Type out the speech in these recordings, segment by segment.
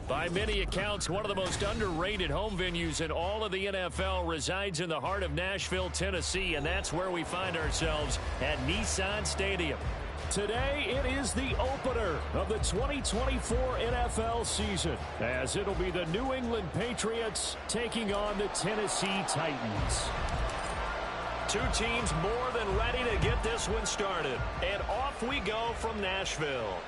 By many accounts, one of the most underrated home venues in all of the NFL resides in the heart of Nashville, Tennessee, and that's where we find ourselves at Nissan Stadium. Today, it is the opener of the 2024 NFL season, as it'll be the New England Patriots taking on the Tennessee Titans. Two teams more than ready to get this one started. And off we go from Nashville.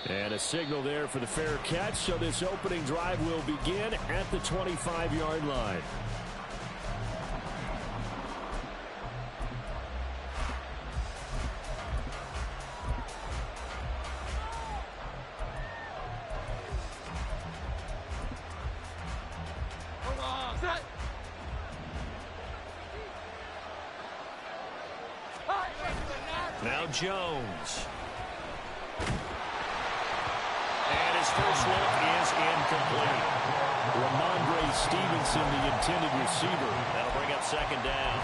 And a signal there for the fair catch, so this opening drive will begin at the 25-yard line. Now Jones. And his first look is incomplete. Ramondre Stevenson, the intended receiver. That'll bring up second down.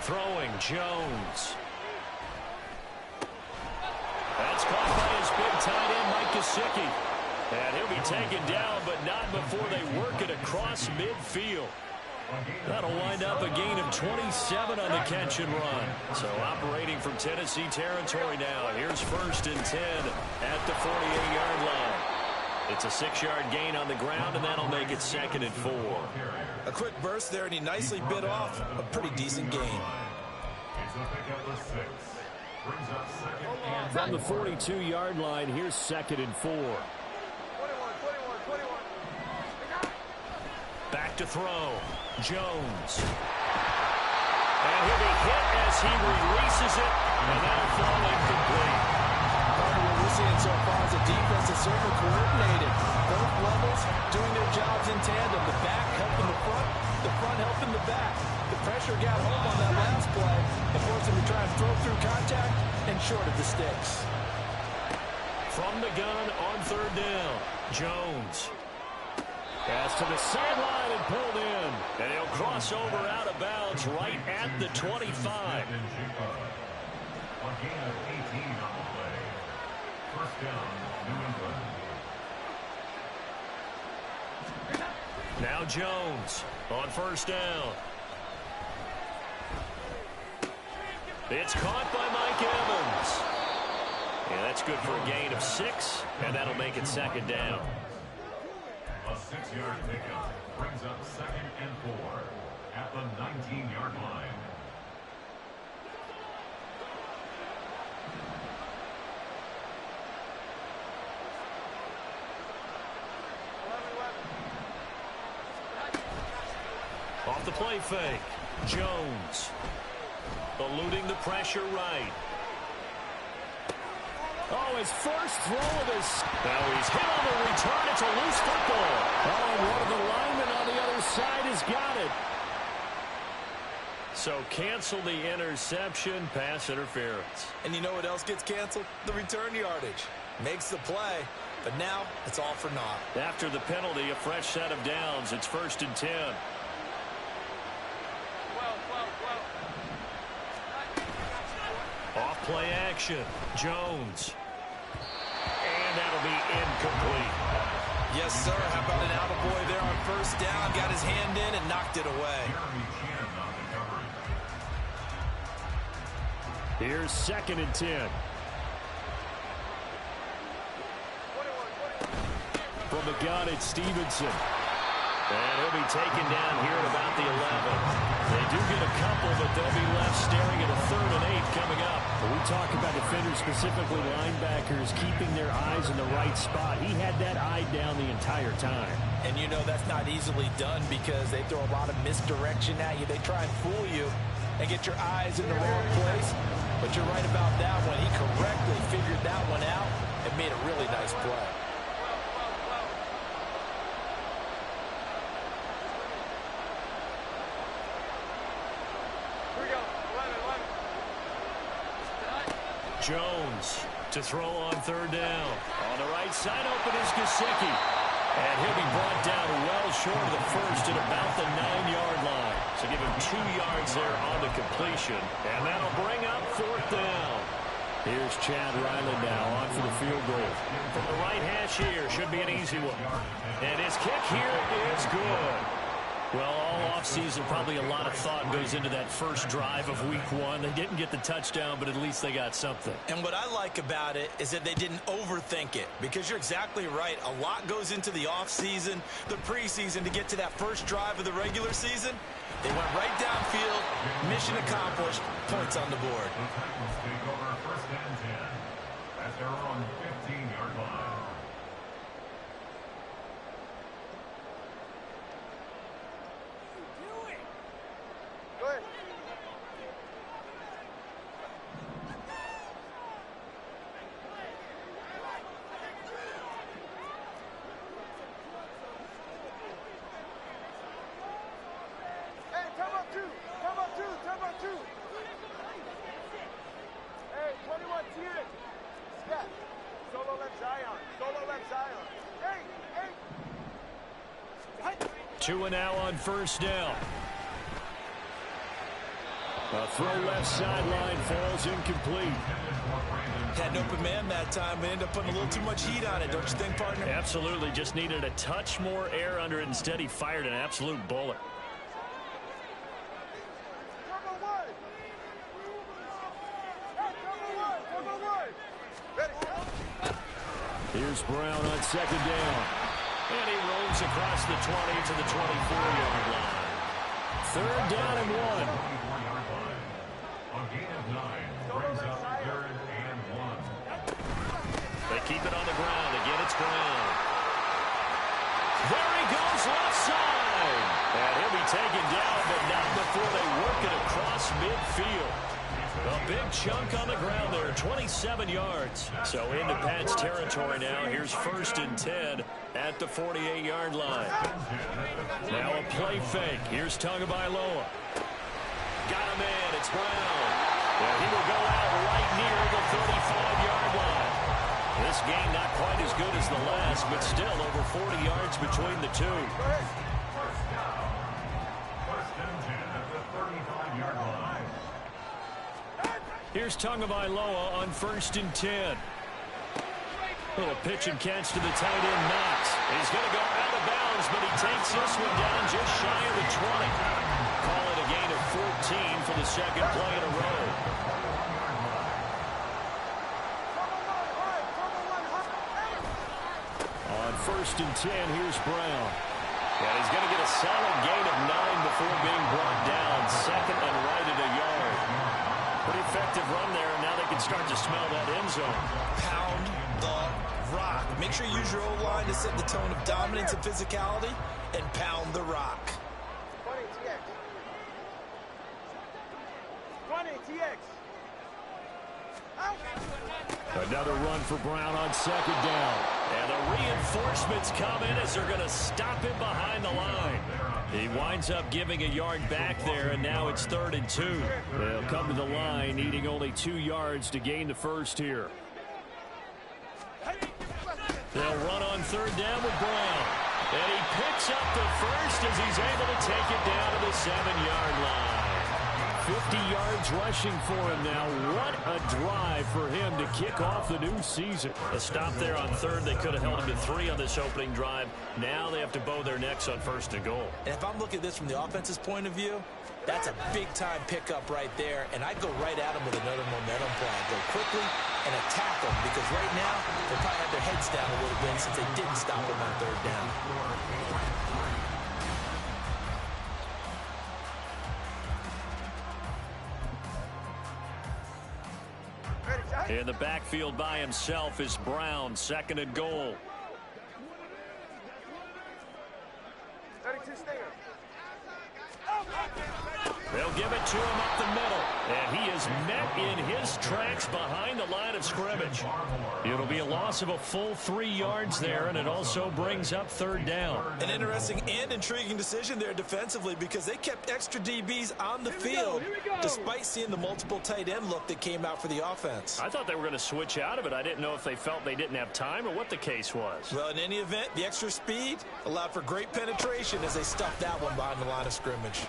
Throwing Jones. That's caught by his big tight end, Mike Gesicki. And he'll be taken down, but not before they work it across midfield. That'll wind up a gain of 27 on the catch and run. So operating from Tennessee territory now. Here's 1st and 10 at the 48-yard line. It's a 6-yard gain on the ground, and that'll make it 2nd and 4. A quick burst there, and he nicely bit off a pretty decent gain. From the 42-yard line, here's 2nd and 4. Back to throw. Jones. And he'll be hit as he releases it, and that'll fall incomplete. What we're seeing so far is a defense that's certainly coordinated. Both levels doing their jobs in tandem. The back helping the front helping the back. The pressure got home on that last play and forced him to try and throw through contact and short of the sticks. From the gun on 3rd down, Jones. Pass to the sideline and pulled in. And he'll cross over out of bounds right at the 25. A gain of 18 on the play. 1st down, New England. Now Jones on 1st down. It's caught by Mike Evans. Yeah, that's good for a gain of 6, and that'll make it 2nd down. A 6-yard pickup brings up 2nd and 4 at the 19-yard line. Off the play fake, Jones. Eluding the pressure right. Oh, his first throw of his... Now he's hit on the return. It's a loose football. Oh, and one of the linemen on the other side has got it. So cancel the interception, pass interference. And you know what else gets canceled? The return yardage. Makes the play, but now it's all for naught. After the penalty, a fresh set of downs. It's 1st and 10. Off play action, Jones. And that'll be incomplete. Yes, sir. How about an attaboy there on 1st down? Got his hand in and knocked it away. Here's 2nd and 10. From the gun, it's Stevenson. And he'll be taken down here at about the 11. They do get a couple, but they'll be left staring at a 3rd and 8 coming up. When we talk about defenders, specifically linebackers, keeping their eyes in the right spot. He had that eye down the entire time. And you know that's not easily done because they throw a lot of misdirection at you. They try and fool you and get your eyes in the wrong place. But you're right about that one. He correctly figured that one out and made a really nice play. Jones to throw on third down. On the right side, open is Gesicki. And he'll be brought down well short of the first at about the 9-yard line. So give him 2 yards there on the completion. And that'll bring up fourth down. Here's Chad Ryland now on for the field goal. From the right hash here, should be an easy one. And his kick here is good. Well, all offseason, probably a lot of thought goes into that first drive of week 1. They didn't get the touchdown, but at least they got something. And what I like about it is that they didn't overthink it, because you're exactly right. A lot goes into the offseason, the preseason, to get to that first drive of the regular season. They went right downfield, mission accomplished, points on the board. The Titans take over first and 10 at their own 15-yard line. Two and now on first down. A throw left sideline falls incomplete. Had an open man that time, but ended up putting a little too much heat on it, don't you think, partner? Absolutely. Just needed a touch more air under it. Instead, he fired an absolute bullet. Here's Brown on second down. And he rolls across the 20 to the 24-yard line. Third down and 1. A gain of 9 brings up third and 1. They keep it on the ground. Again, it's Brown. There he goes left side. And he'll be taken down, but not before they work it across midfield. A big chunk on the ground there, 27 yards. So into Pat's territory now. Here's first and 10 at the 48-yard line. Now a play fake. Here's Tagovailoa. Got a man. It's Brown. And he will go out right near the 35-yard line. This game not quite as good as the last, but still over 40 yards between the two. First and 10 at the 35-yard line. Here's Tagovailoa on first and 10. Little pitch and catch to the tight end, Knox. He's going to go out of bounds, but he takes this one down just shy of the 20. Call it a gain of 14 for the second play in a row. On first and 10, here's Brown. And he's going to get a solid gain of 9 before being brought down. Second and right at a yard. Pretty effective run there, and now they can start to smell that end zone. Pound the rock. Make sure you use your O-line to set the tone of dominance and physicality, and pound the rock. 20 TX. Another run for Brown on second down. And the reinforcements come in as they're going to stop him behind the line. He winds up giving a yard back there, and now it's 3rd and 2. They'll come to the line, needing only 2 yards to gain the first here. They'll run on third down with Brown. And he picks up the first as he's able to take it down to the 7-yard line. 50 yards rushing for him now. What a drive for him to kick off the new season. A stop there on third. They could have held him to 3 on this opening drive. Now they have to bow their necks on first and goal. And if I'm looking at this from the offense's point of view, that's a big-time pickup right there. And I'd go right at him with another momentum play. I'd go quickly and attack them, because right now they probably have their heads down a little bit since they didn't stop him on third down. In the backfield by himself is Brown, 2nd and goal. 32 Stinger. They'll They'll give it to him up the middle. And he is met in his tracks behind the line of scrimmage. It'll be a loss of a full 3 yards there, and it also brings up third down. An interesting and intriguing decision there defensively because they kept extra DBs on the field despite seeing the multiple tight end look that came out for the offense. I thought they were going to switch out of it. I didn't know if they felt they didn't have time or what the case was. Well, in any event, the extra speed allowed for great penetration as they stuffed that one behind the line of scrimmage.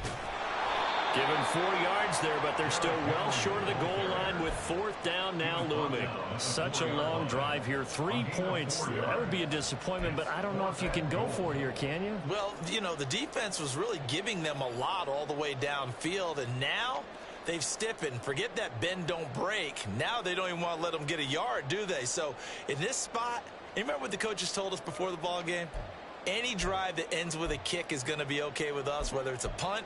Given 4 yards there, but they're still well short of the goal line with fourth down now looming. Such a long drive here. 3 points. That would be a disappointment, but I don't know if you can go for it here, can you? Well, you know, the defense was really giving them a lot all the way downfield, and now they've stiffened. Forget that bend, don't break. Now they don't even want to let them get a yard, do they? So in this spot, you remember what the coaches told us before the ball game? Any drive that ends with a kick is going to be okay with us, whether it's a punt,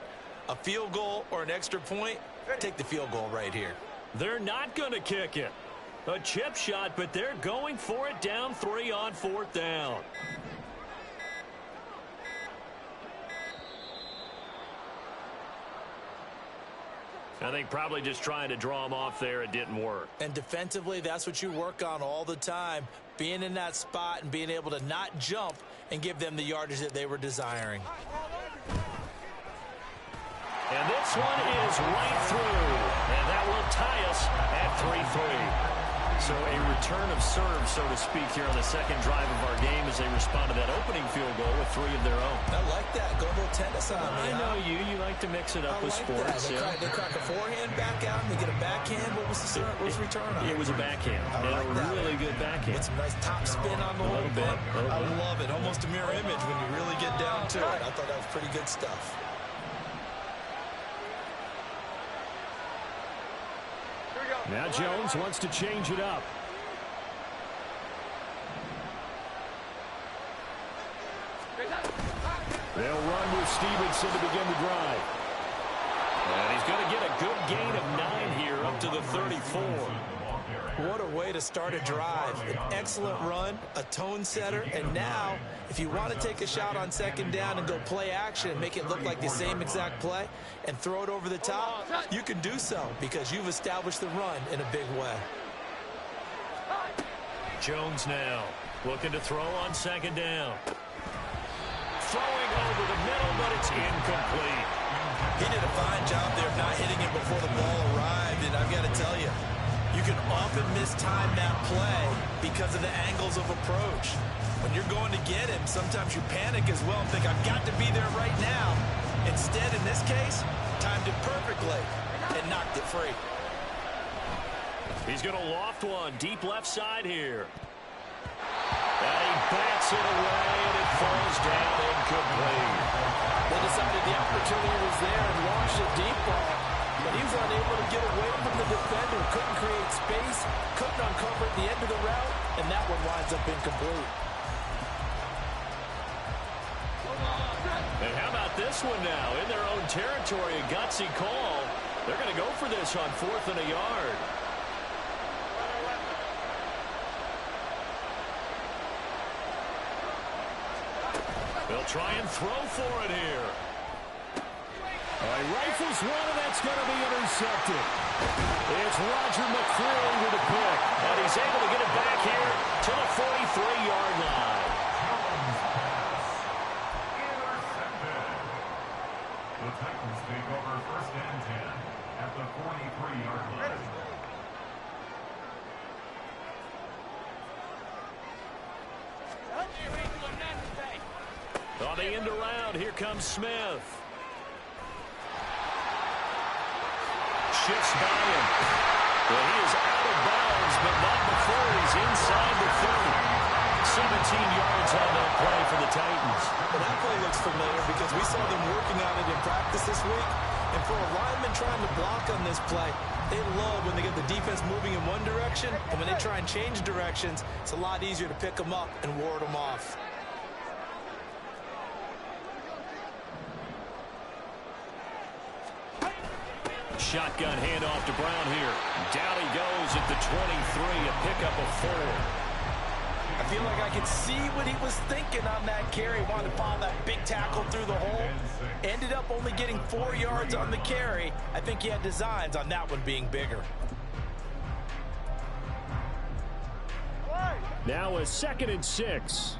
a field goal, or an extra point. Take the field goal right here. They're not going to kick it. A chip shot, but they're going for it down 3 on fourth down. I think probably just trying to draw him off there. It didn't work. And defensively, that's what you work on all the time. Being in that spot and being able to not jump and give them the yardage that they were desiring. And this one is right through. And that will tie us at 3-3. So a return of serve, so to speak, here on the second drive of our game as they respond to that opening field goal with 3 of their own. I like that. Go a little tennis on me. I know you. You like to mix it up with sports. They crack a forehand back out and they get a backhand. What was the return on? It was a backhand. And a really good backhand. With some nice top spin on the whole bit. I love it. Almost a mirror image when you really get down to it. I thought that was pretty good stuff. Now Jones wants to change it up. They'll run with Stevenson to begin the drive. And he's going to get a good gain of 9 here up to the 34. What a way to start a drive. An excellent run, a tone setter, and now if you want to take a shot on second down and go play action and make it look like the same exact play and throw it over the top, you can do so because you've established the run in a big way. Jones now looking to throw on second down. Throwing over the middle, but it's incomplete. He did a fine job there of not hitting it before the ball arrived, and I've got to tell you, you can often mistime that play because of the angles of approach. When you're going to get him, sometimes you panic as well and think, I've got to be there right now. Instead, in this case, timed it perfectly and knocked it free. He's going to loft one deep left side here. And he bats it away, and it falls down incomplete. They decided the opportunity was there and launched a deep ball. But he was unable to get away from the defender, couldn't create space, couldn't uncover at the end of the route, and that one winds up incomplete. And how about this one now? In their own territory, a gutsy call. They're going to go for this on 4th and a yard. They'll try and throw for it here. He rifles one, and that's going to be intercepted. It's Roger McCreary with a pick, and he's able to get it back here to the 43-yard line. The Titans take over 1st and 10 at the 43-yard line. On the end around, here comes Smith. Shifts by him. Well, he is out of bounds, but not before he's inside the 30. 17 yards on that play for the Titans. Well, that play looks familiar because we saw them working on it in practice this week. And for a lineman trying to block on this play, they love when they get the defense moving in one direction, and when they try and change directions, it's a lot easier to pick them up and ward them off. Shotgun handoff to Brown here. Down he goes at the 23, a pickup of 4. I feel like I could see what he was thinking on that carry. Wanted to follow that big tackle through the hole. Ended up only getting 4 yards on the carry. I think he had designs on that one being bigger. Now a 2nd and 6.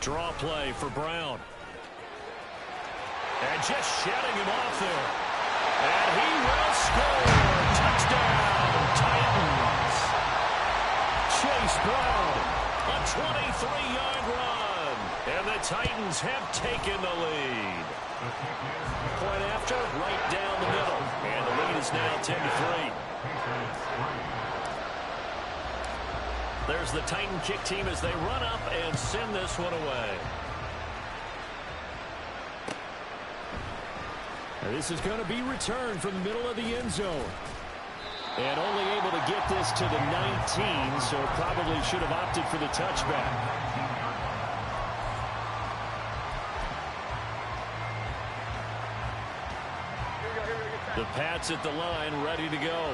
Draw play for Brown. And just shutting him off there. And he will score. Touchdown, Titans. Chase Brown, a 23-yard run. And the Titans have taken the lead. Point after, right down the middle. And the lead is now 10-3. There's the Titan kick team as they run up and send this one away. Now this is going to be returned from the middle of the end zone. And only able to get this to the 19, so probably should have opted for the touchback. The Pats at the line, ready to go.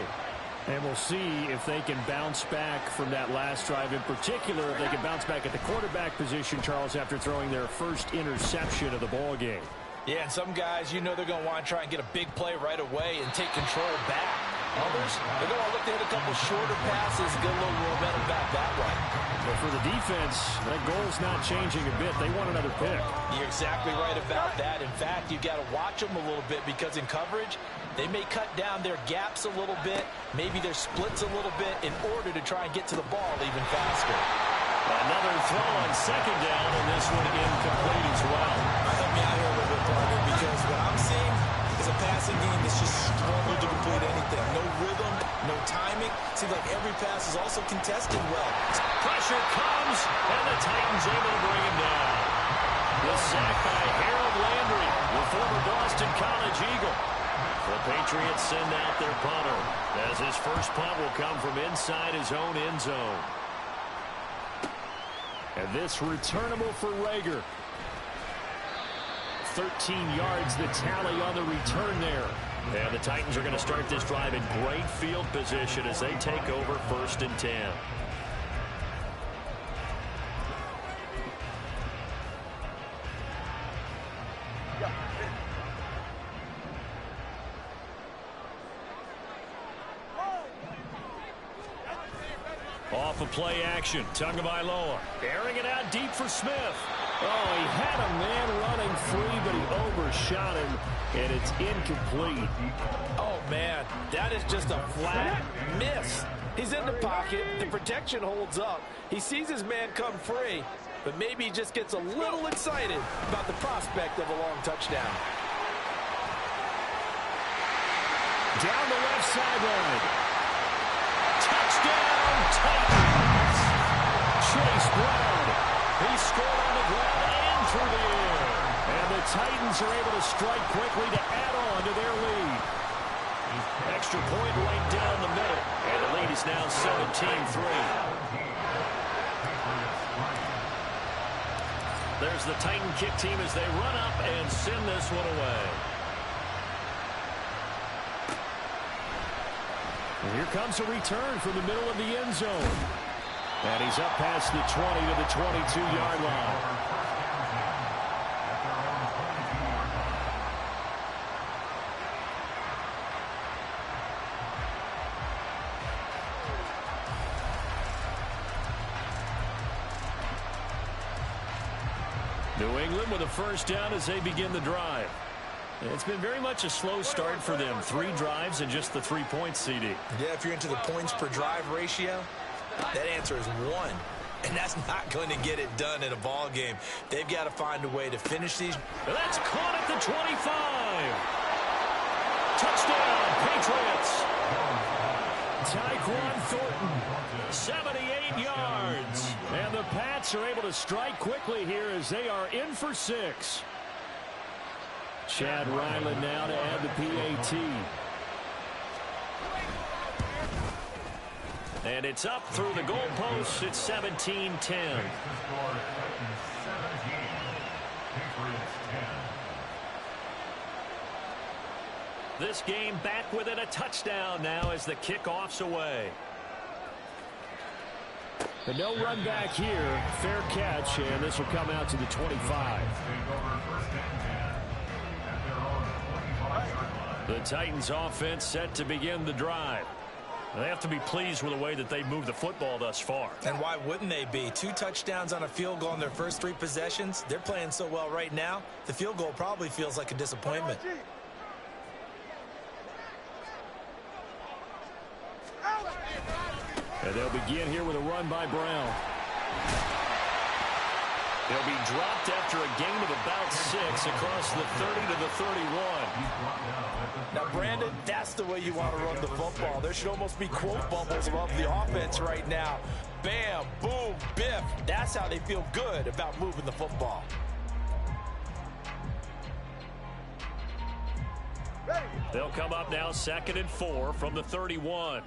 And we'll see if they can bounce back from that last drive in particular. If they can bounce back at the quarterback position, Charles, after throwing their first interception of the ball game. Yeah, and some guys, you know they're going to want to try and get a big play right away and take control back. Others, they're going to look to hit a couple shorter passes and get a little momentum back that way. But for the defense, that goal's not changing a bit. They want another pick. You're exactly right about that. In fact, you've got to watch them a little bit because in coverage, they may cut down their gaps a little bit, maybe their splits a little bit in order to try and get to the ball even faster. Another throw on 2nd down, and this one incomplete as well. Help me out here a little bit, partner, because what I'm seeing is a passing game that's just struggled to complete anything. No rhythm, no timing. Seems like every pass is also contested well. Pressure comes, and the Titans able to bring him down. The sack by Harold Landry, the former Boston College Eagle. The Patriots send out their punter, as his first punt will come from inside his own end zone. And this returnable for Reagor. 13 yards the tally on the return there. And the Titans are going to start this drive in great field position as they take over 1st and 10. Off of play action, Tagovailoa airing it out deep for Smith. Oh, he had a man running free, but he overshot him, and it's incomplete. Oh, man, that is just a flat miss. He's in the pocket. The protection holds up. He sees his man come free, but maybe he just gets a little excited about the prospect of a long touchdown. Down the left sideline. Touchdown, Titans. Chase Brown. He scored on the ground and through the air. And the Titans are able to strike quickly to add on to their lead. Extra point right down the middle. And the lead is now 17-3. There's the Titan kick team as they run up and send this one away. And here comes a return from the middle of the end zone. And he's up past the 20 to the 22-yard line. New England with a first down as they begin the drive. It's been very much a slow start for them. 3 drives and just the 3 points, CD. Yeah, if you're into the points per drive ratio, that answer is 1. And that's not going to get it done in a ball game. They've got to find a way to finish these. That's caught at the 25. Touchdown, Patriots. Tyquan Thornton, 78 yards. And the Pats are able to strike quickly here as they are in for 6. Chad Ryland now to add the PAT. And it's up through the goalposts. It's 17-10. This game back within a touchdown now as the kickoff's away. But no run back here. Fair catch, and this will come out to the 25. The Titans offense set to begin the drive. They have to be pleased with the way that they moved the football thus far. And why wouldn't they be? 2 touchdowns on a field goal in their first 3 possessions. They're playing so well right now, the field goal probably feels like a disappointment. And they'll begin here with a run by Brown. He'll be dropped after a gain of about 6 across the 30 to the 31. Now, Brandon, that's the way you want to run the football. There should almost be quote bubbles above the offense right now. Bam, boom, biff. That's how they feel good about moving the football. They'll come up now 2nd and 4 from the 31.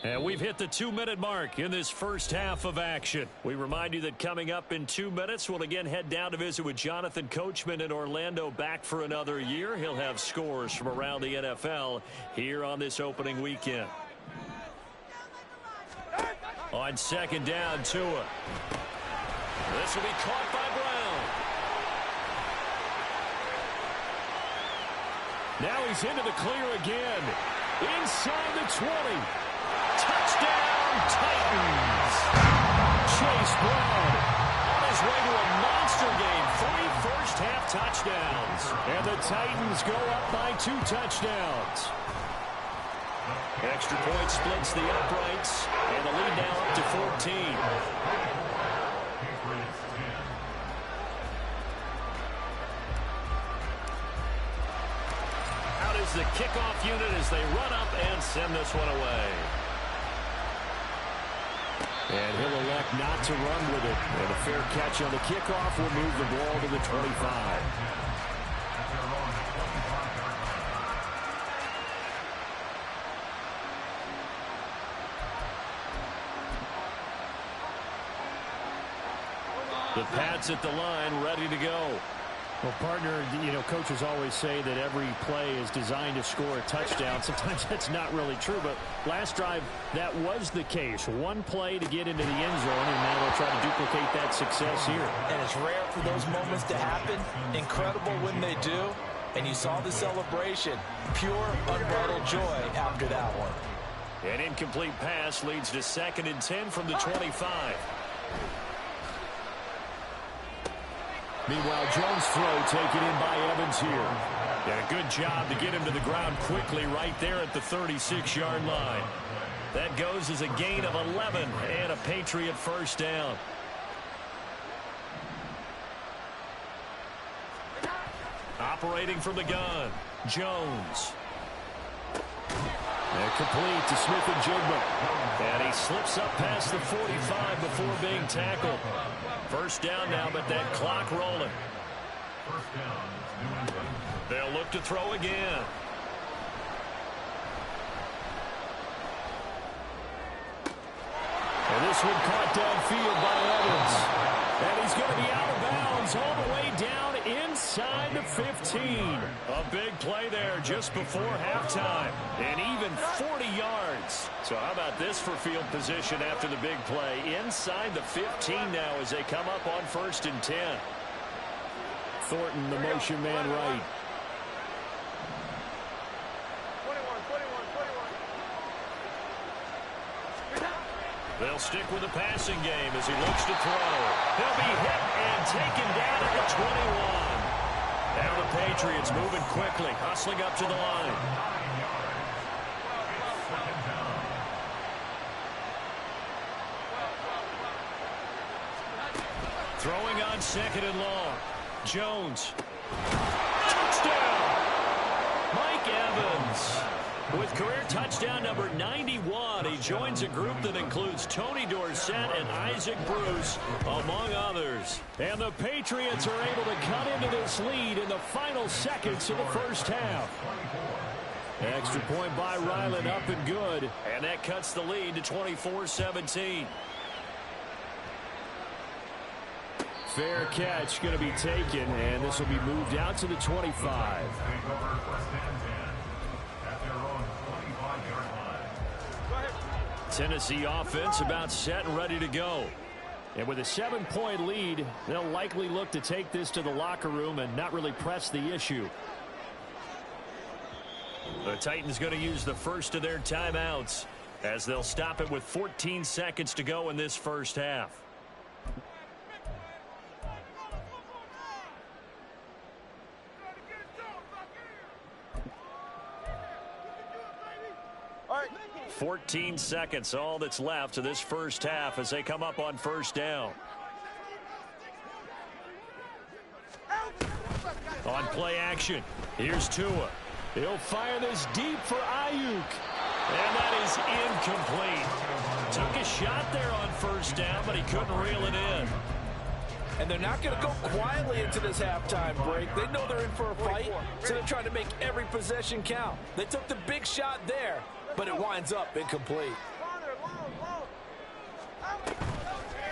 And we've hit the 2-minute mark in this first half of action. We remind you that coming up in 2 minutes, we'll again head down to visit with Jonathan Coachman in Orlando, back for another year. He'll have scores from around the NFL here on this opening weekend. On 2nd down, Tua. This will be caught by Brown. Now he's into the clear again. Inside the 20. Touchdown, Titans. Chase Brown on his way to a monster game. 3 first-half touchdowns. And the Titans go up by 2 touchdowns. Extra point splits the uprights, and the lead now up to 14. Out is the kickoff unit as they run up and send this one away. And he'll elect not to run with it. And a fair catch on the kickoff will move the ball to the 25. The Pats at the line, ready to go. Well, partner, coaches always say that every play is designed to score a touchdown. Sometimes that's not really true, but last drive, that was the case. One play to get into the end zone, and now they'll try to duplicate that success here. And it's rare for those moments to happen. Incredible when they do. And you saw the celebration. Pure, unbridled joy after that one. An incomplete pass leads to 2nd and 10 from the 25. Meanwhile, Jones' throw taken in by Evans here. And a good job to get him to the ground quickly right there at the 36-yard line. That goes as a gain of 11 and a Patriot first down. Operating from the gun, Jones. And complete to Smith-Njigba. And he slips up past the 45 before being tackled. First down now, but that clock rolling. They'll look to throw again. And this one caught downfield by Evans. And he's going to be out of bounds all the way down inside the 15. A big play there just before halftime. And even 40 yards. So how about this for field position after the big play? Inside the 15 now as they come up on 1st and 10. Thornton, the motion man right. They'll stick with the passing game as he looks to throw. He'll be hit and taken down at the 21. Now the Patriots moving quickly, hustling up to the line. Throwing on 2nd and long. Jones. Touchdown! Mike Evans. With career touchdown number 91, he joins a group that includes Tony Dorsett and Isaac Bruce, among others. And the Patriots are able to cut into this lead in the final seconds of the first half. Extra point by Ryland, up and good. And that cuts the lead to 24-17. fair catch going to be taken, and this will be moved out to the 25. Tennessee offense about set and ready to go. And with a 7-point lead, they'll likely look to take this to the locker room and not really press the issue. The Titans going to use the first of their timeouts as they'll stop it with 14 seconds to go in this first half. All right. 14 seconds, all that's left to this first half as they come up on first down. On play action, here's Tua. He'll fire this deep for Ayuk. And that is incomplete. Took a shot there on first down, but he couldn't reel it in. And they're not going to go quietly into this halftime break. They know they're in for a fight, so they're trying to make every possession count. They took the big shot there, but it winds up incomplete.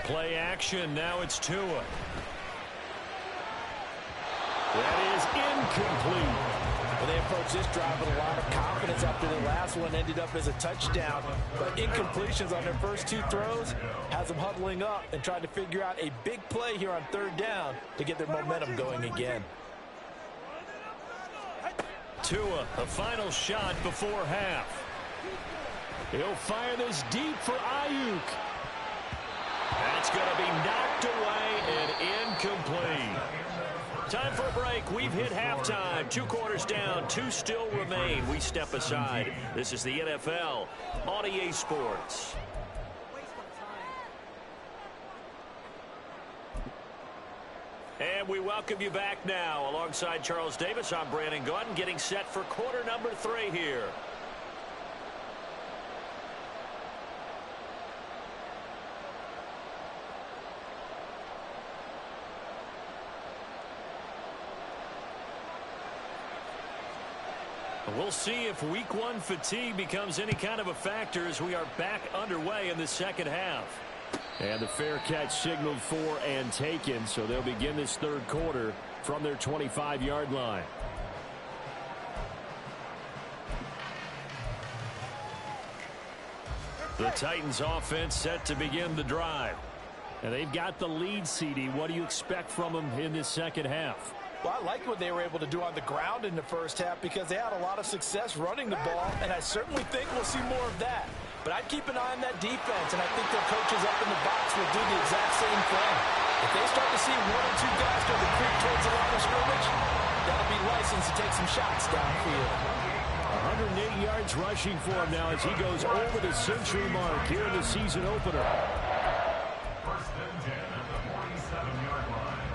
Play action, now it's Tua. That is incomplete. Well, they approached this drive with a lot of confidence after the last one ended up as a touchdown. But incompletions on their first two throws has them huddling up and trying to figure out a big play here on third down to get their momentum going again. Tua, a final shot before half. He'll fire this deep for Ayuk. That's going to be knocked away and incomplete. Time for a break. We've hit halftime. 2 quarters down. 2 still remain. We step aside. This is the NFL on EA Sports. And we welcome you back now. Alongside Charles Davis, I'm Brandon Gunn, getting set for quarter number 3 here. We'll see if week 1 fatigue becomes any kind of a factor as we are back underway in the second half. And the fair catch signaled for and taken, so they'll begin this third quarter from their 25-yard line. The Titans offense set to begin the drive. And they've got the lead, CD. What do you expect from them in this second half? Well, I like what they were able to do on the ground in the first half because they had a lot of success running the ball, and I certainly think we'll see more of that. But I'd keep an eye on that defense, and I think their coaches up in the box will do the exact same thing. If they start to see 1 or 2 guys go to creep towards the line of scrimmage, that'll be licensed to take some shots downfield. 108 yards rushing for him now as he goes over the century mark here in the season opener. First and 10 at the 47-yard line.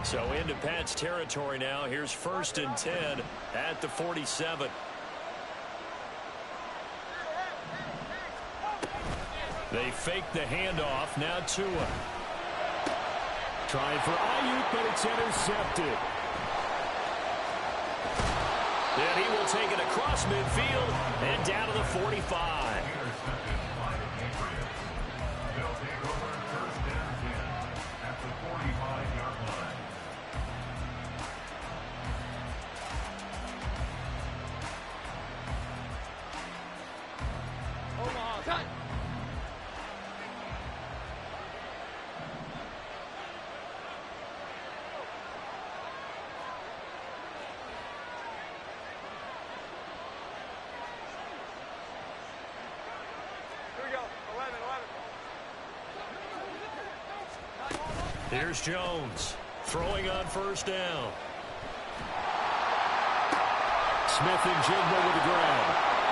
So into Pat's territory now. Here's first and 10 at the 47. They fake the handoff. Now Tua. Trying for Ayuk, but it's intercepted. Then he will take it across midfield and down to the 45. They'll take over first and 10 at the 45-yard line. Here's Jones throwing on first down. Smith-Njigba with the grab.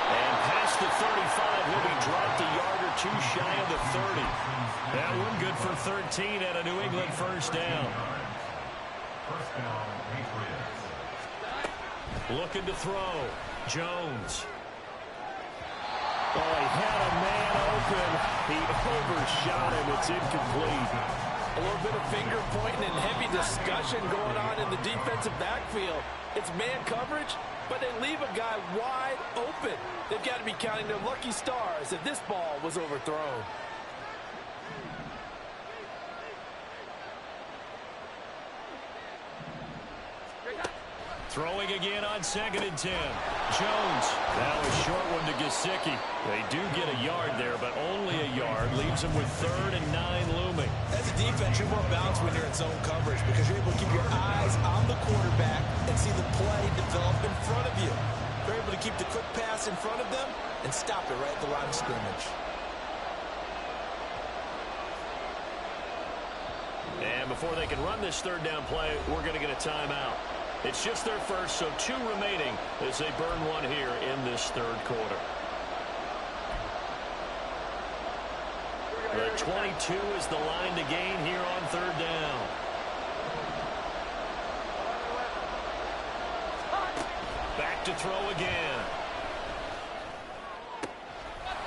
And past the 35, he'll be dropped a yard or 2 shy of the 30. That one good for 13 at a New England first down. First down, Patriots. Looking to throw. Jones. Oh, he had a man open. He overshot him. It's incomplete. A little bit of finger pointing and heavy discussion going on in the defensive backfield. It's man coverage, but they leave a guy wide open. They've got to be counting their lucky stars if this ball was overthrown. Throwing again on 2nd and 10. Jones. Now a short one to Gesicki. They do get a yard there, but only a yard. Leaves them with 3rd and 9 looming. As a defense, you're more balanced when you're in zone coverage because you're able to keep your eyes on the quarterback and see the play develop in front of you. You're able to keep the quick pass in front of them and stop it right at the line of scrimmage. And before they can run this 3rd down play, we're going to get a timeout. It's just their first, so 2 remaining as they burn one here in this 3rd quarter. The 22 is the line to gain here on 3rd down. Back to throw again.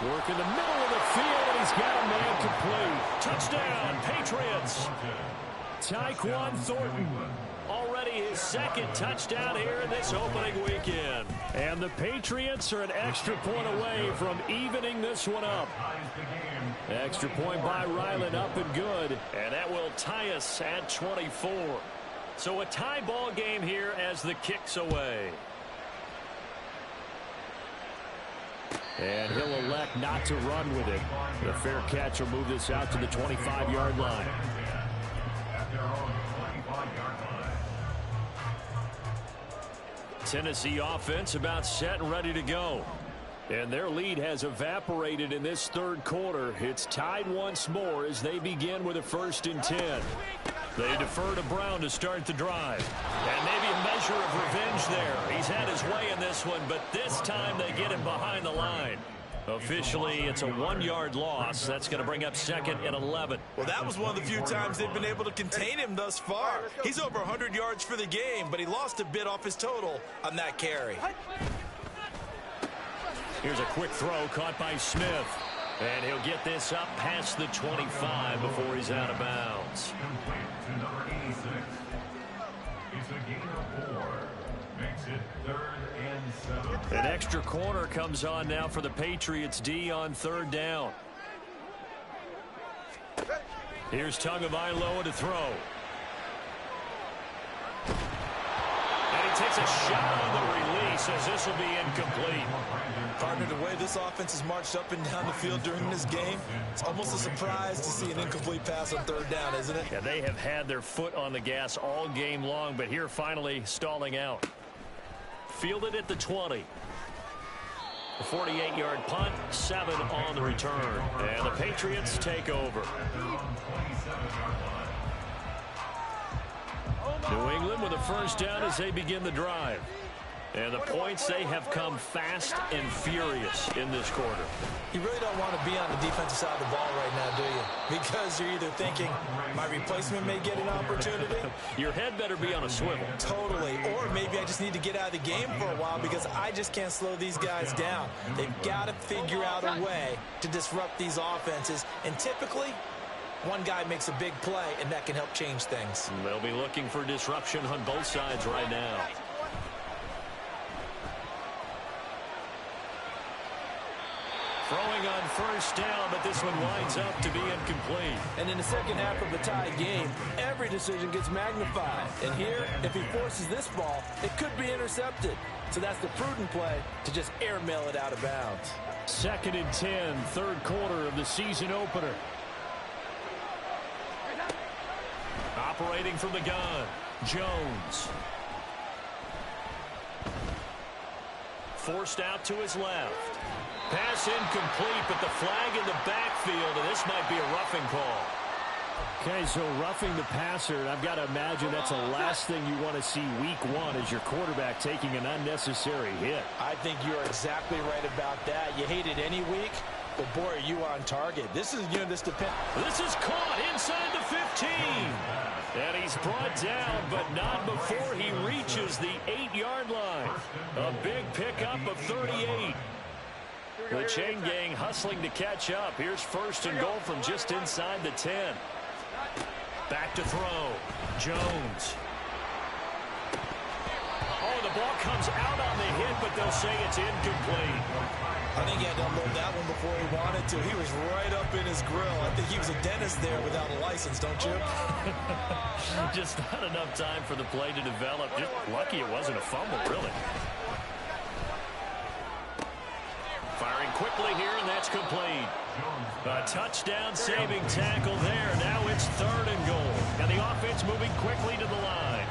Work in the middle of the field, and he's got a man complete. Touchdown, Patriots. Tyquan Thornton. Already his 2nd touchdown here in this opening weekend. And the Patriots are an extra point away from evening this one up. Extra point by Ryland, up and good. And that will tie us at 24. So a tie ball game here as the kick's away. And he'll elect not to run with it. The fair catch will move this out to the 25-yard line. Tennessee offense about set and ready to go. And their lead has evaporated in this 3rd quarter. It's tied once more as they begin with a 1st and 10. They defer to Brown to start the drive. And maybe a measure of revenge there. He's had his way in this one, but this time they get him behind the line. Officially, it's a 1-yard loss. That's going to bring up 2nd and 11. Well, that was one of the few times they've been able to contain him thus far. He's over 100 yards for the game, but he lost a bit off his total on that carry. Here's a quick throw caught by Smith. And he'll get this up past the 25 before he's out of bounds. Complete to number 86. It's a gain of 4. Makes it 3rd and 7. An extra corner comes on now for the Patriots D on 3rd down. Here's Tagovailoa to throw. And he takes a shot on the release as this will be incomplete. Partner, the way this offense has marched up and down the field during this game, it's almost a surprise to see an incomplete pass on 3rd down, isn't it? Yeah, they have had their foot on the gas all game long, but here finally stalling out. Fielded at the 20. A 48-yard punt, 7 on the return. And the Patriots take over. New England with a 1st down as they begin the drive. And the points, they have come fast and furious in this quarter. You really don't want to be on the defensive side of the ball right now, do you? Because you're either thinking, my replacement may get an opportunity. Your head better be on a swivel. Totally. Or maybe I just need to get out of the game for a while because I just can't slow these guys down. They've got to figure out a way to disrupt these offenses. And typically, one guy makes a big play, and that can help change things. They'll be looking for disruption on both sides right now. Throwing on 1st down, but this one winds up to be incomplete. And in the second half of the tied game, every decision gets magnified. And here, if he forces this ball, it could be intercepted. So that's the prudent play to just airmail it out of bounds. 2nd and 10, 3rd quarter of the season opener. Operating from the gun, Jones. Forced out to his left. Pass incomplete, but the flag in the backfield, and this might be a roughing call. Okay, so roughing the passer, I've got to imagine that's the last thing you want to see week 1 as your quarterback taking an unnecessary hit. I think you're exactly right about that. You hate it any week, but boy, are you on target. This is, this depends. This is caught inside the 15. And he's brought down, but not before he reaches the 8-yard line. A big pickup of 38. The chain gang hustling to catch up. Here's 1st and goal from just inside the 10. Back to throw. Jones. Oh, the ball comes out on the hit, but they'll say it's incomplete. I think he had to unload that one before he wanted to. He was right up in his grill. I think he was a dentist there without a license, don't you? Just not enough time for the play to develop. Just lucky it wasn't a fumble, really. Firing quickly here, and that's complete. A touchdown-saving tackle there. Now it's 3rd and goal. And the offense moving quickly to the line.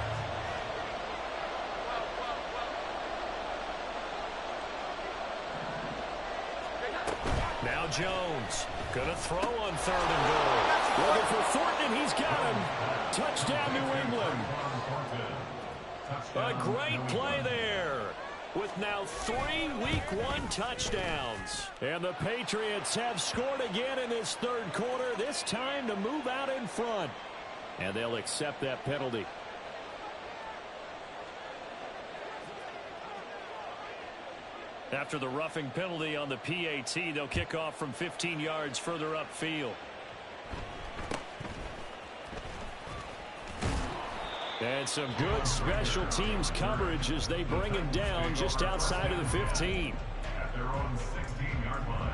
Now Jones going to throw on 3rd and goal. Looking for Thornton, and he's got him. Touchdown, New England. A great play there, with now 3 Week 1 touchdowns. And the Patriots have scored again in this 3rd quarter, this time to move out in front. And they'll accept that penalty. After the roughing penalty on the PAT, they'll kick off from 15 yards further upfield. And some good special teams coverage as they bring him down just outside of the 15. At their own 16-yard line.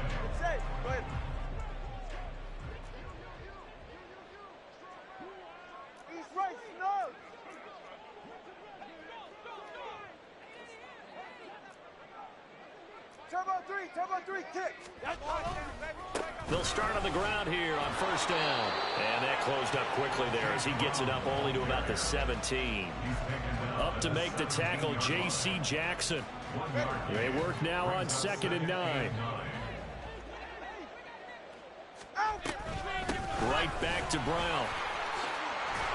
Turbo 3, kick. They'll start on the ground here on 1st down. And that closed up quickly there as he gets it up only to about the 17. Up to make the tackle, J.C. Jackson. They work now on 2nd and 9. Right back to Brown.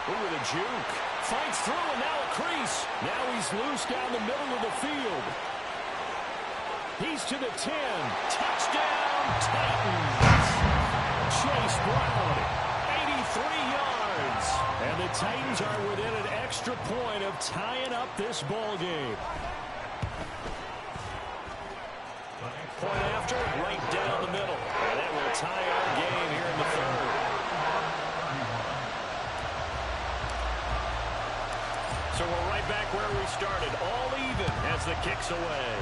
Ooh, with a juke. Fights through, and now a crease. Now he's loose down the middle of the field. He's to the 10. Touchdown, Titans. Chase Brown, 83 yards. And the Titans are within an extra point of tying up this ball game. Point after, right down the middle. And that will tie our game here in the 3rd. So we're right back where we started, all even as the kick's away.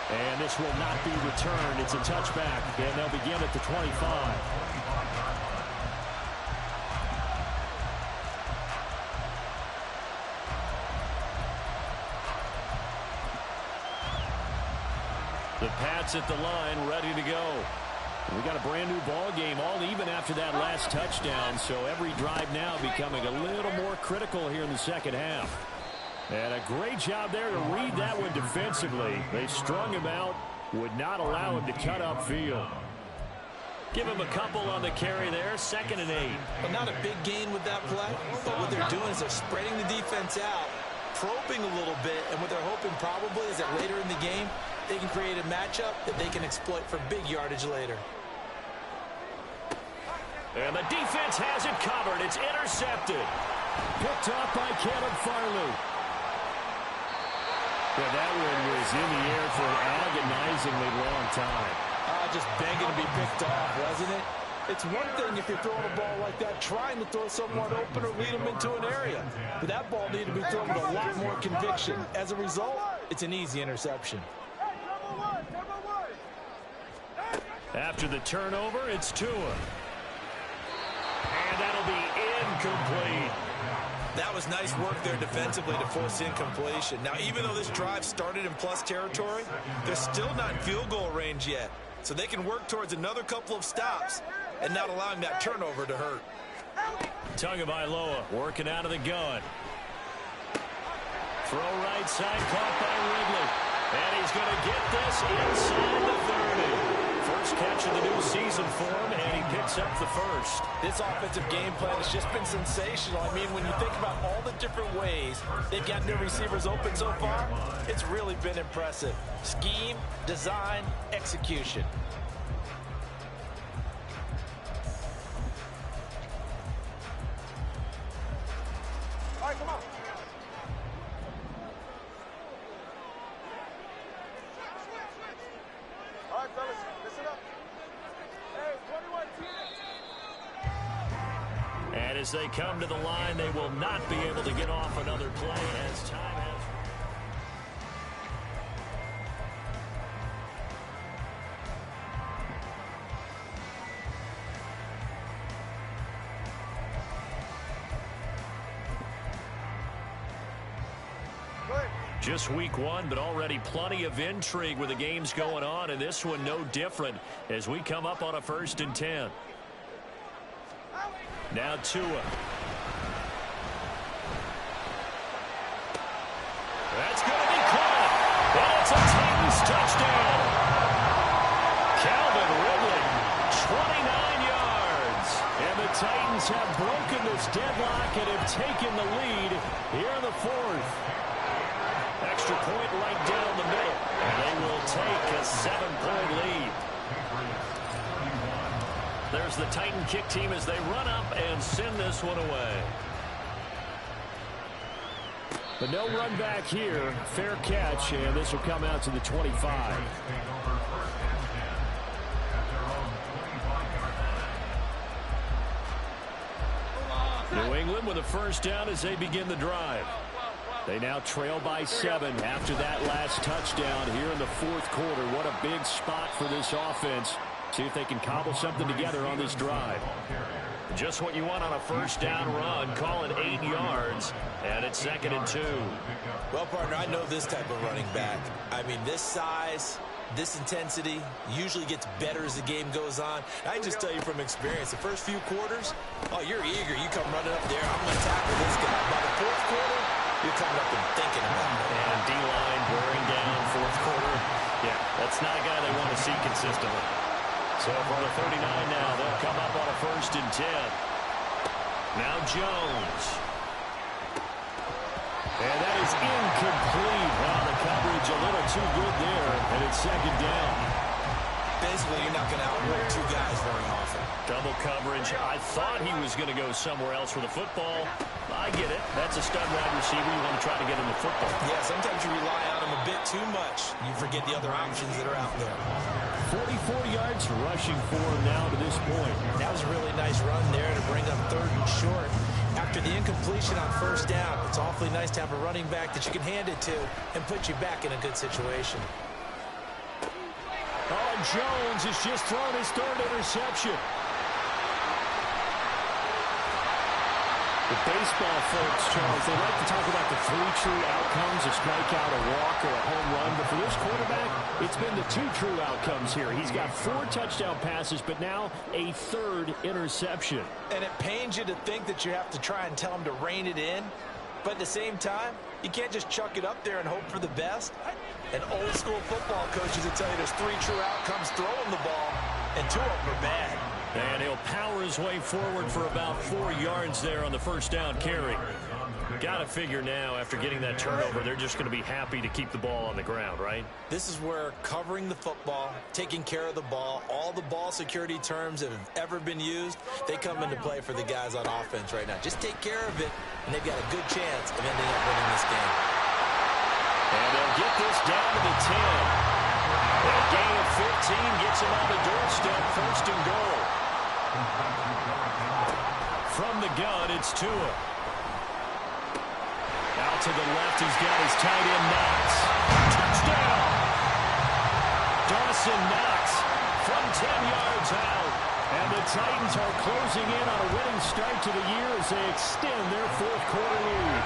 And this will not be returned. It's a touchback, and they'll begin at the 25. The Pats at the line, ready to go. We got a brand new ball game, all even after that last touchdown, so every drive now becoming a little more critical here in the 2nd half. And a great job there to read that one defensively. They strung him out, would not allow him to cut upfield. Give him a couple on the carry there, 2nd and 8. Well, not a big gain with that play, but what they're doing is they're spreading the defense out, probing a little bit, and what they're hoping probably is that later in the game, they can create a matchup that they can exploit for big yardage later. And the defense has it covered. It's intercepted. Picked up by Caleb Farley. Yeah, that one was in the air for an agonizingly long time. Just begging to be picked off, wasn't it? It's one thing if you're throwing a ball like that, trying to throw someone open or lead them into an area. But that ball needed to be thrown with a lot more conviction. As a result, it's an easy interception. After the turnover, it's Tua. And that'll be incomplete. That was nice work there defensively to force incompletion. Now, even though this drive started in plus territory, they're still not in field goal range yet. So they can work towards another couple of stops and not allowing that turnover to hurt. Tagovailoa working out of the gun. Throw right side, caught by Ridley. And he's going to get this inside the 30. First catch of the new season for him, and he picks up the first. This offensive game plan has just been sensational. I mean, when you think about all the different ways they've gotten their receivers open so far, it's really been impressive. Scheme, design, execution. All right, come on. All right, fellas, listen up. Hey, 21 team. And And as they come to the line, they will not be able to get off another play as time has... Just week one, but already plenty of intrigue with the games going on, and this one no different as we come up on a 1st and 10. Now Tua. That's going to be caught, and it's a Titans touchdown. Calvin Ridley, 29 yards, and the Titans have broken this deadlock and have taken the lead here in the 4th. Extra point right down the middle, and they will take a 7-point lead. There's the Titan kick team as they run up and send this one away. But no run back here. Fair catch, and this will come out to the 25. New England with a 1st down as they begin the drive. They now trail by 7 after that last touchdown here in the 4th quarter. What a big spot for this offense. See if they can cobble something together on this drive. Just what you want on a 1st down run. Call it 8 yards, and it's 2nd and 2. Well, partner, I know this type of running back. I mean, this size, this intensity usually gets better as the game goes on. I can just tell you from experience, the first few quarters, oh, you're eager. You come running up there, I'm going to tackle this guy. By the 4th quarter, you're coming up and thinking about it. And D-line wearing down 4th quarter. Yeah, that's not a guy they want to see consistently. So for the 39 now, they'll come up on a 1st and 10. Now Jones. And that is incomplete. Wow, the coverage a little too good there, and it's 2nd down. Basically, you're not going to outwork 2 guys very often. Double coverage. I thought he was going to go somewhere else with the football. I get it. That's a stud wide receiver. You want to try to get him the football. Yeah, sometimes you rely on him a bit too much. You forget the other options that are out there. 44 yards rushing for him now to this point. That was a really nice run there to bring up 3rd and short. After the incompletion on 1st down, it's awfully nice to have a running back that you can hand it to and put you back in a good situation. Oh, Jones has just thrown his 3rd interception. The baseball folks, Charles, they like to talk about the 3 true outcomes, a strikeout, a walk, or a home run. But for this quarterback, it's been the 2 true outcomes here. He's got 4 touchdown passes, but now a 3rd interception. And it pains you to think that you have to try and tell him to rein it in. But at the same time, you can't just chuck it up there and hope for the best. And old school football coaches will tell you there's 3 true outcomes throwing the ball, and 2 of them are bad. And he'll power his way forward for about 4 yards there on the 1st down carry. Got to figure now, after getting that turnover, they're just going to be happy to keep the ball on the ground, right? This is where covering the football, taking care of the ball, all the ball security terms that have ever been used, they come into play for the guys on offense right now. Just take care of it, and they've got a good chance of ending up winning this game. And they'll get this down to the 10. That gain of 15 gets him on the doorstep, 1st and goal. From the gun, it's Tua. Out to the left, he's got his tight end, Knox. Touchdown! Dawson Knox from 10 yards out. And the Titans are closing in on a winning start to the year as they extend their 4th quarter lead.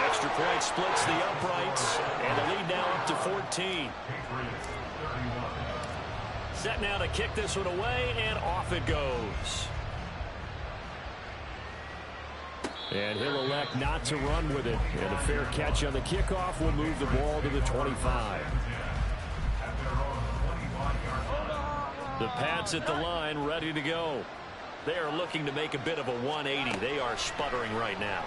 Extra point splits the uprights, and the lead now up to 14. Set now to kick this one away, and off it goes. And he'll elect not to run with it. And a fair catch on the kickoff will move the ball to the 25. The Pats at the line, ready to go. They are looking to make a bit of a 180. They are sputtering right now.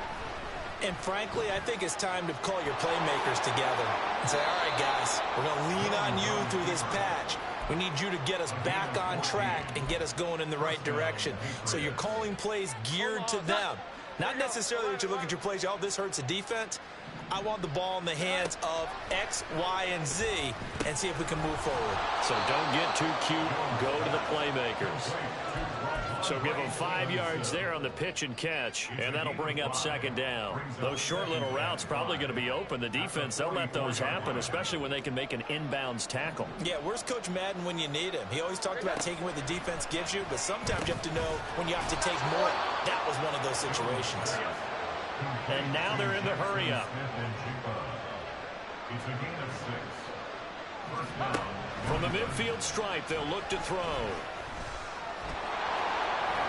And frankly, I think it's time to call your playmakers together and say, all right, guys, we're going to lean on you through this patch. We need you to get us back on track and get us going in the right direction. So you're calling plays geared to them. Not necessarily that you look at your plays, oh, this hurts the defense. I want the ball in the hands of X, Y, and Z and see if we can move forward. So don't get too cute. Go to the playmakers. So give them 5 yards there on the pitch and catch, and that'll bring up second down. Those short little routes probably going to be open. The defense, they'll let those happen, especially when they can make an inbounds tackle. Yeah, where's Coach Madden when you need him? He always talked about taking what the defense gives you, but sometimes you have to know when you have to take more. That was one of those situations. And now they're in the hurry-up. It's a gain of 6. First down. From the midfield stripe, they'll look to throw.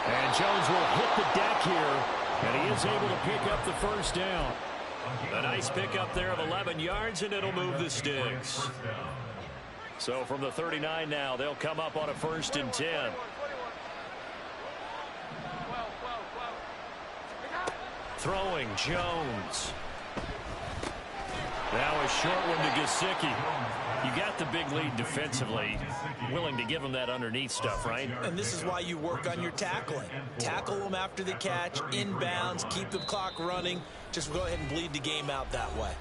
And Jones will hit the deck here, and he is able to pick up the first down. A nice pickup there of 11 yards, and it'll move the sticks. So from the 39 now, they'll come up on a 1st and 10. Throwing Jones. Now a short one to Gesicki. You got the big lead defensively. Willing to give him that underneath stuff, right? And this is why you work on your tackling. Tackle them after the catch, inbounds, keep the clock running. Just go ahead and bleed the game out that way.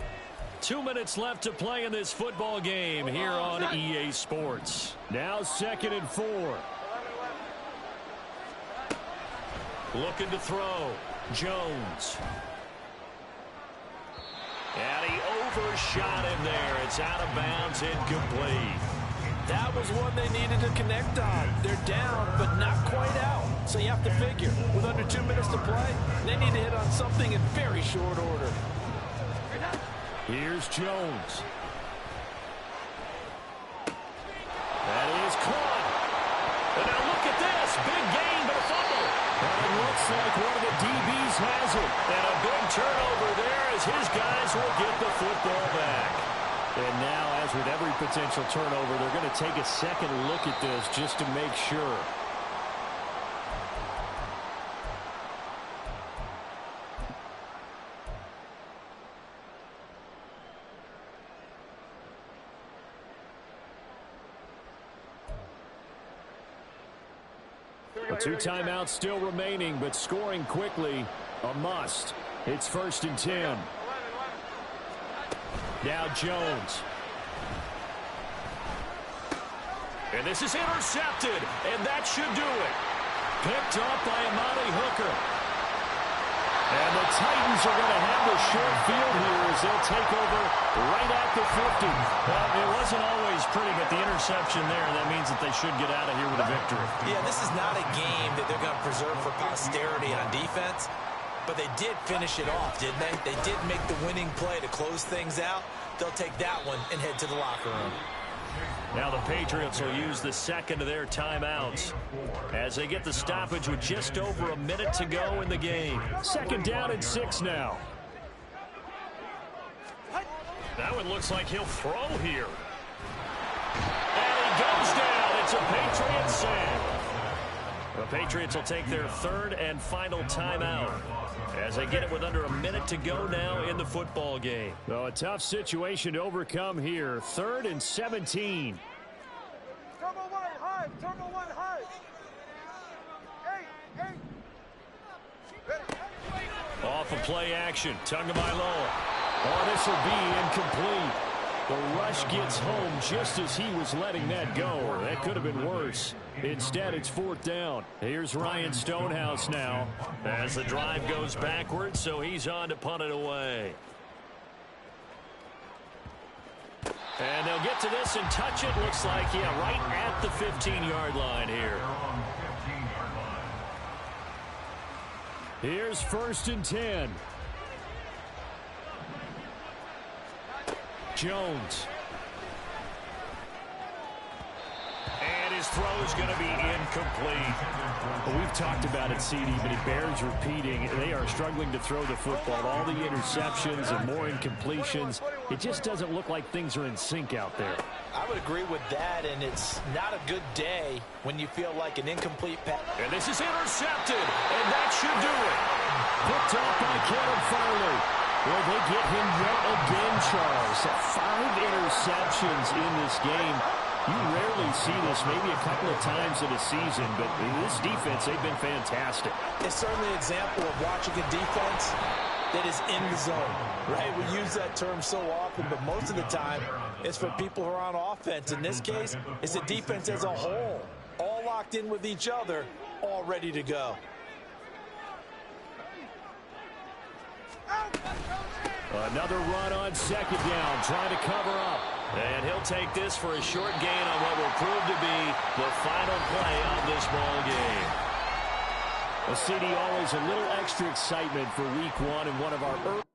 2 minutes left to play in this football game here on EA Sports. Now 2nd and 4. Looking to throw. Jones. And he overshot him there. It's out of bounds, incomplete. That was one they needed to connect on. They're down, but not quite out. So you have to figure, with under 2 minutes to play, they need to hit on something in very short order. Here's Jones. That is caught. And now look at this. Big gain, but a fumble. And it looks like one of the DBs has it. And a big turnover there as his guys will get the football back. And now, as with every potential turnover, they're going to take a second look at this just to make sure. Two timeouts still remaining, but scoring quickly, a must. It's 1st and 10. Now Jones. And this is intercepted, and that should do it. Picked up by Amani Hooker. And the Titans are going to have the short field here as they'll take over right at the 50. Well, it wasn't always pretty, but the interception there, that means that they should get out of here with a victory. Yeah, this is not a game that they're going to preserve for posterity on defense, but they did finish it off, didn't they? They did make the winning play to close things out. They'll take that one and head to the locker room. Now the Patriots will use the second of their timeouts as they get the stoppage with just over a minute to go in the game. 2nd down and 6 now. That one looks like he'll throw here. And he goes down. It's a Patriot sack. The Patriots will take their 3rd and final timeout as they get it with under a minute to go now in the football game. Well, a tough situation to overcome here. 3rd and 17. Turbo 1 high. Turbo 1 high. 8. Off of play action. Tagovailoa. Oh, this will be incomplete. The rush gets home just as he was letting that go. That could have been worse. Instead, it's 4th down. Here's Ryan Stonehouse now. As the drive goes backwards, so he's on to punt it away. And they'll get to this and touch it. Looks like, yeah, right at the 15-yard line here. Here's 1st and 10. Jones. And his throw is going to be incomplete. Well, we've talked about it, CD, but it bears repeating. They are struggling to throw the football. All the interceptions and more incompletions. It just doesn't look like things are in sync out there. I would agree with that, and it's not a good day when you feel like an incomplete pass. And this is intercepted, and that should do it. Picked off by Caleb Farley. Well, they get him yet again, Charles. 5 interceptions in this game. You rarely see this, maybe a couple of times in a season, but this defense, they've been fantastic. It's certainly an example of watching a defense that is in the zone, right? We use that term so often, but most of the time, it's for people who are on offense. In this case, it's a defense as a whole, all locked in with each other, all ready to go. Another run on second down, trying to cover up. And he'll take this for a short gain on what will prove to be the final play of this ball game. Well, CD, always a little extra excitement for week one and one of our early